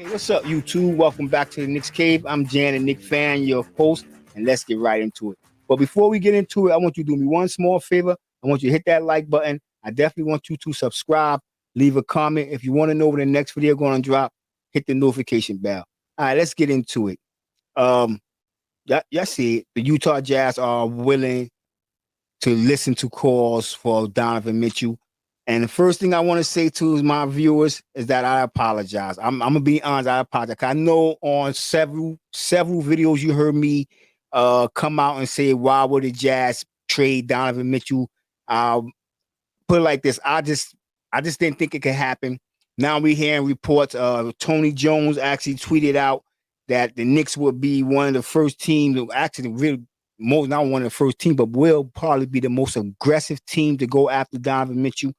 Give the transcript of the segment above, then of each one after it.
Hey, what's up, YouTube? Welcome back to the Knicks Cave. I'm Jan, and Nick Fan, your host, and let's get right into it. But before we get into it, I want you to do me one small favor. I want you to hit that like button. I definitely want you to subscribe, leave a comment. If you want to know when the next video going to drop, hit the notification bell. All right, let's get into it. Y'all see it. The Utah Jazz are willing to listen to calls for Donovan Mitchell. And the first thing I want to say to my viewers is that I apologize. I'm gonna be honest. I apologize. I know on several videos you heard me come out and say, why would the Jazz trade Donovan Mitchell? Put it like this: I just didn't think it could happen. Now we're hearing reports. Tony Jones actually tweeted out that the Knicks would be one of the first teams, actually really not one of the first teams, but will probably be the most aggressive team to go after Donovan Mitchell.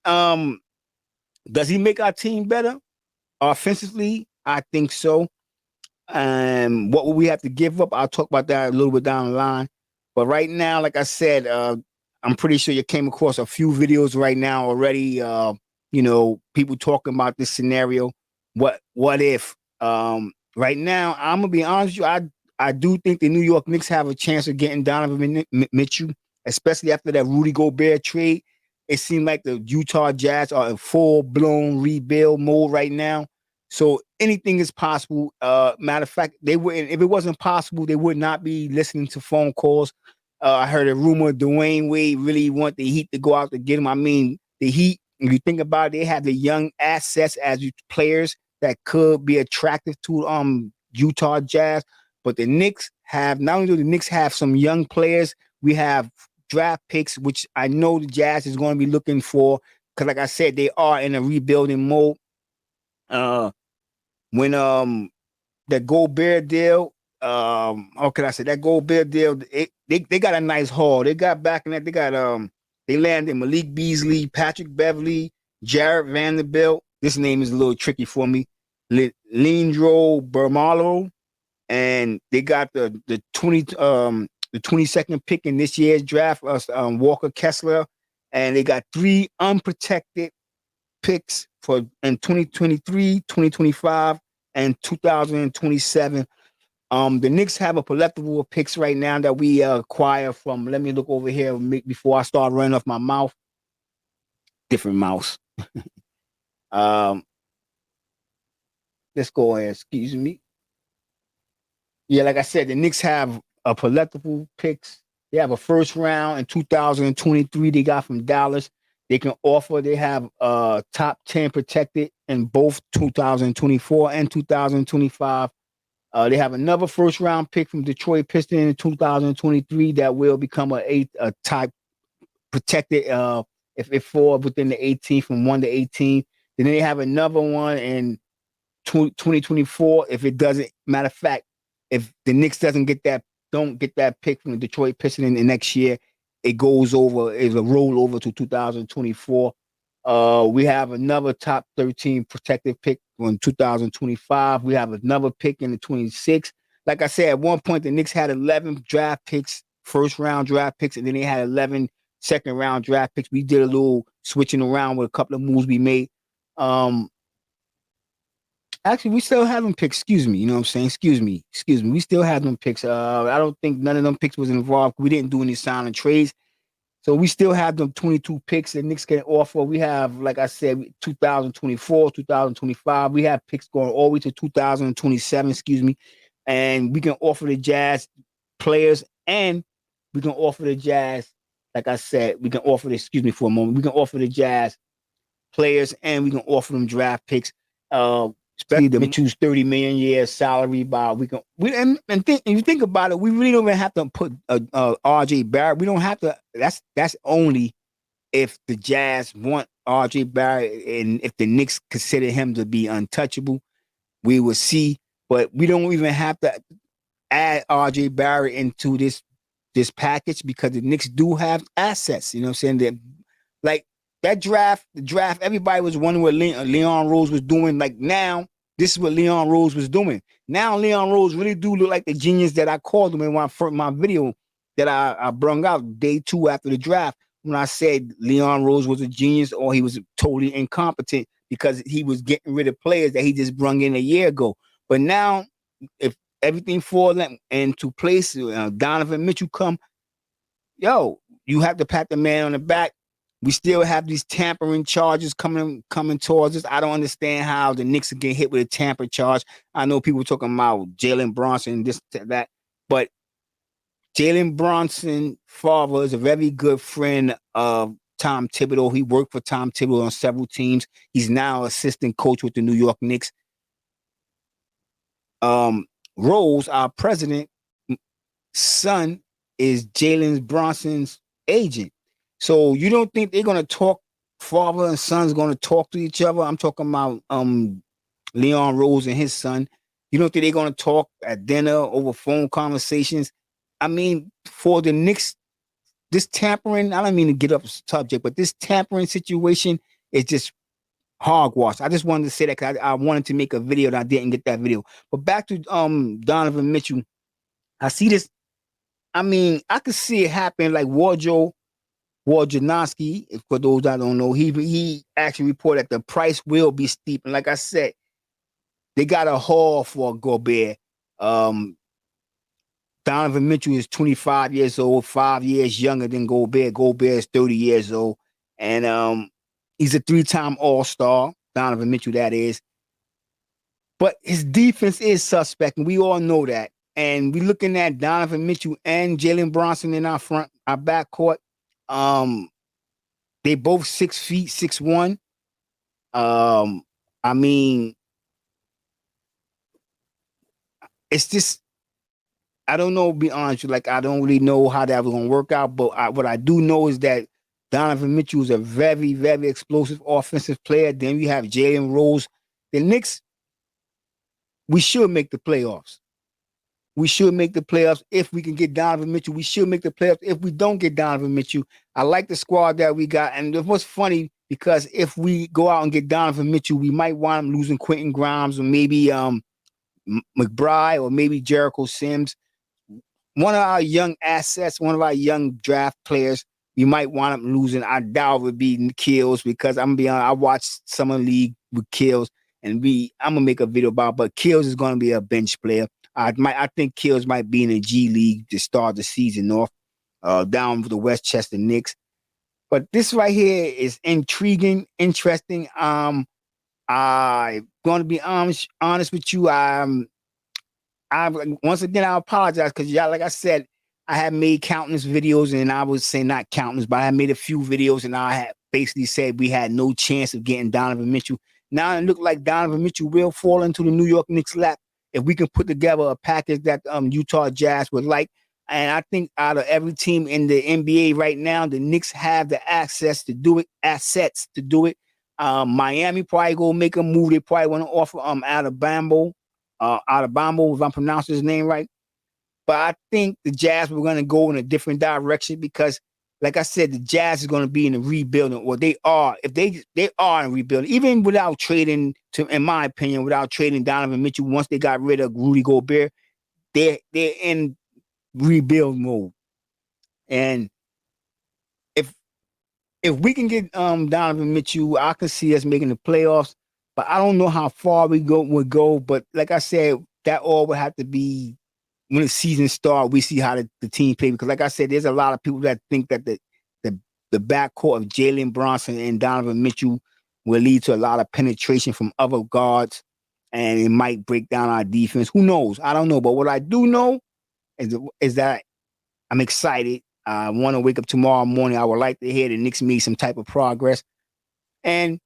Does he make our team better offensively? I think so. What will we have to give up? I'll talk about that a little bit down the line. But right now, like I said, I'm pretty sure you came across a few videos right now already. People talking about this scenario. What if? Right now, I'm gonna be honest with you. I do think the New York Knicks have a chance of getting Donovan Mitchell, especially after that Rudy Gobert trade. It seemed like the Utah Jazz are in full-blown rebuild mode right now. So anything is possible. Matter of fact, they wouldn't, if it wasn't possible, they would not be listening to phone calls. I heard a rumor Dwayne Wade really want the Heat to go out to get him. I mean, the Heat, if you think about it, they have the young assets as players that could be attractive to Utah Jazz. But the Knicks have, not only do the Knicks have some young players, we have draft picks, which I know the Jazz is going to be looking for, because like I said, they are in a rebuilding mode. When that Gobert deal, how can I say that Gobert deal? They got a nice haul. They got back in that. They landed Malik Beasley, Patrick Beverly, Jarrett Vanderbilt. This name is a little tricky for me. Leandro Bermalo, and they got the 22nd pick in this year's draft, Walker Kessler, and they got 3 unprotected picks in 2023, 2025, and 2027. The Knicks have a plethora of picks right now that we acquire from. Let me look over here before I start running off my mouth. Different mouse. Let's go ahead. Excuse me. Yeah, like I said, the Knicks have a plethora picks. They have a first round in 2023 they got from Dallas. They have top 10 protected in both 2024 and 2025. They have another first round pick from Detroit Pistons in 2023 that will become a type protected if it falls within the 18 from 1 to 18. Then they have another one in 2024 if it doesn't. Matter of fact, if the Knicks don't get that pick from the Detroit Pistons in the next year, it goes over, is a rollover to 2024. We have another top 13 protected pick in 2025. We have another pick in the 26. Like I said, at one point, the Knicks had 11 draft picks, first round draft picks, and then they had 11 second round draft picks. We did a little switching around with a couple of moves we made. Actually, we still have them picks. Excuse me. You know what I'm saying? Excuse me. We still have them picks. I don't think none of them picks was involved. We didn't do any signing trades. So we still have them 22 picks that Knicks can offer. We have, like I said, 2024, 2025. We have picks going all the way to 2027, excuse me. And we can offer the Jazz players, and we can offer the Jazz, like I said, we can offer the, excuse me for a moment, we can offer the Jazz players, and we can offer them draft picks. Especially the Mitchell's $30 million a year salary. If you think about it, we really don't even have to put RJ Barrett. We don't have to. That's only if the Jazz want RJ Barrett, and if the Knicks consider him to be untouchable, we will see. But we don't even have to add RJ Barrett into this package because the Knicks do have assets. You know what I'm saying? That, like that draft, everybody was wondering what Leon Rose was doing. Like now, this is what Leon Rose was doing. Now Leon Rose really do look like the genius that I called him in my video that I brung out day 2 after the draft, when I said Leon Rose was a genius or he was totally incompetent, because he was getting rid of players that he just brung in a year ago. But now, if everything falls into place, Donovan Mitchell come, you have to pat the man on the back. We still have these tampering charges coming towards us. I don't understand how the Knicks get hit with a tamper charge. I know people talking about Jalen Brunson, this, that, but Jalen Brunson's father is a very good friend of Tom Thibodeau. He worked for Tom Thibodeau on several teams. He's now assistant coach with the New York Knicks. Rose, our president, son, is Jalen Brunson's agent. So you don't think they're gonna talk? Father and son's gonna talk to each other? I'm talking about Leon Rose and his son. You don't think they're gonna talk at dinner over phone conversations? I mean, for the Knicks, this tampering, I don't mean to get up subject, but this tampering situation is just hogwash. I just wanted to say that because I wanted to make a video and I didn't get that video. But back to Donovan Mitchell, I see this. I mean, I could see it happen like Wojnarowski, for those that don't know, he actually reported that the price will be steep. And like I said, they got a haul for Gobert. Donovan Mitchell is 25 years old, 5 years younger than Gobert. Gobert is 30 years old. And he's a 3-time All-Star, Donovan Mitchell, that is. But his defense is suspect, and we all know that. And we're looking at Donovan Mitchell and Jalen Brunson in our backcourt. They both 6 feet, 6'1". I mean, it's just, I don't know, to be honest with you, like, I don't really know how that was going to work out, but what I do know is that Donovan Mitchell is a very, very explosive offensive player. Then we have Jalen Rose. The Knicks, we should make the playoffs. We should make the playoffs if we can get Donovan Mitchell. We should make the playoffs if we don't get Donovan Mitchell. I like the squad that we got. And it was funny because if we go out and get Donovan Mitchell, we might wind up losing Quentin Grimes or maybe McBride or maybe Jericho Sims. One of our young assets, one of our young draft players, we might wind up losing. I doubt it would be Kills because I'm going to be honest, I watched Summer League with Kills and I'm going to make a video about it, but Kills is going to be a bench player. I think Kills might be in the G League to start the season off, down with the Westchester Knicks. But this right here is intriguing, interesting. I'm going to be honest with you. Once again, I apologize because y'all, like I said, I had made countless videos, and I would say not countless, but I had made a few videos, and I had basically said we had no chance of getting Donovan Mitchell. Now it looks like Donovan Mitchell will fall into the New York Knicks' lap if we can put together a package that Utah Jazz would like. And I think out of every team in the NBA right now, the Knicks have the assets to do it. Miami probably go make a move. They probably want to offer Alabama, if I'm pronouncing his name right. But I think the Jazz were going to go in a different direction because, like I said, the Jazz is going to be in a rebuilding, or they are. If they are in rebuilding, even without trading, in my opinion, without trading Donovan Mitchell, once they got rid of Rudy Gobert, they're in rebuild mode. And if we can get Donovan Mitchell, I can see us making the playoffs. But I don't know how far would go. But like I said, that all would have to be when the season starts. We see how the team play, because like I said, there's a lot of people that think that the backcourt of Jalen Brunson and Donovan Mitchell will lead to a lot of penetration from other guards, and it might break down our defense. Who knows? I don't know. But what I do know is that I'm excited. I want to wake up tomorrow morning. I would like to hear the Knicks make some type of progress, and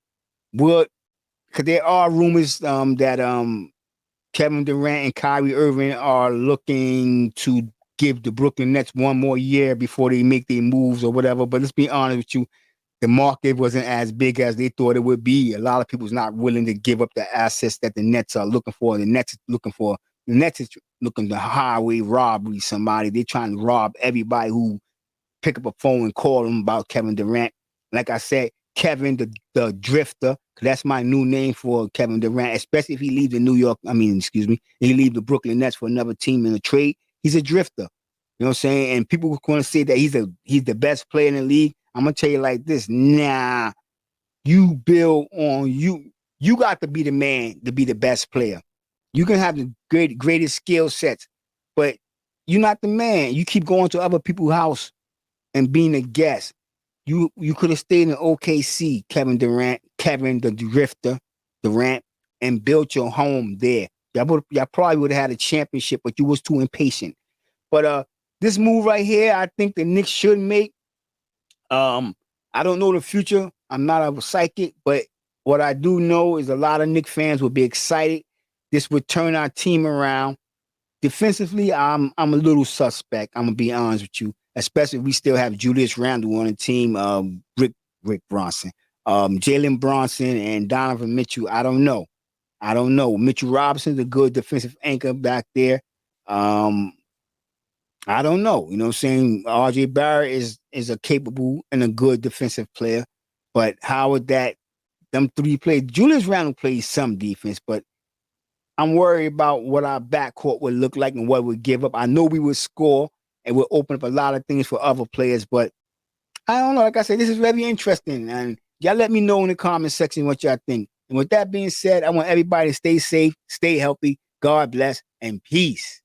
because there are rumors that Kevin Durant and Kyrie Irving are looking to give the Brooklyn Nets one more year before they make their moves or whatever. But let's be honest with you, the market wasn't as big as they thought it would be. A lot of people's not willing to give up the assets that the Nets are looking for. The Nets is looking to highway robbery somebody. They're trying to rob everybody who pick up a phone and call them about Kevin Durant. Like I said, Kevin the Drifter, that's my new name for Kevin Durant, especially if he leaves he leaves the Brooklyn Nets for another team in a trade. He's a drifter. You know what I'm saying? And people are going to say that he's the best player in the league. I'm going to tell you like this. Nah, you build on you. You got to be the man to be the best player. You can have the greatest skill sets, but you're not the man. You keep going to other people's house and being a guest. You could have stayed in OKC, Kevin the Drifter, Durant, and built your home there. Y'all probably would have had a championship, but you was too impatient. But this move right here, I think the Knicks should make. I don't know the future. I'm not a psychic, but what I do know is a lot of Knicks fans will be excited. This would turn our team around. Defensively, I'm a little suspect. I'm gonna be honest with you, especially if we still have Julius Randle on the team. Rick Bronson, Jalen Bronson, and Donovan Mitchell. I don't know. Mitchell Robinson's a good defensive anchor back there. I don't know. You know what I'm saying? RJ Barrett is a capable and a good defensive player. But how would them three play? Julius Randle plays some defense, but I'm worried about what our backcourt would look like and what would give up. I know we would score and would open up a lot of things for other players, but I don't know. Like I said, this is very interesting. And y'all let me know in the comment section what y'all think. And with that being said, I want everybody to stay safe, stay healthy. God bless and peace.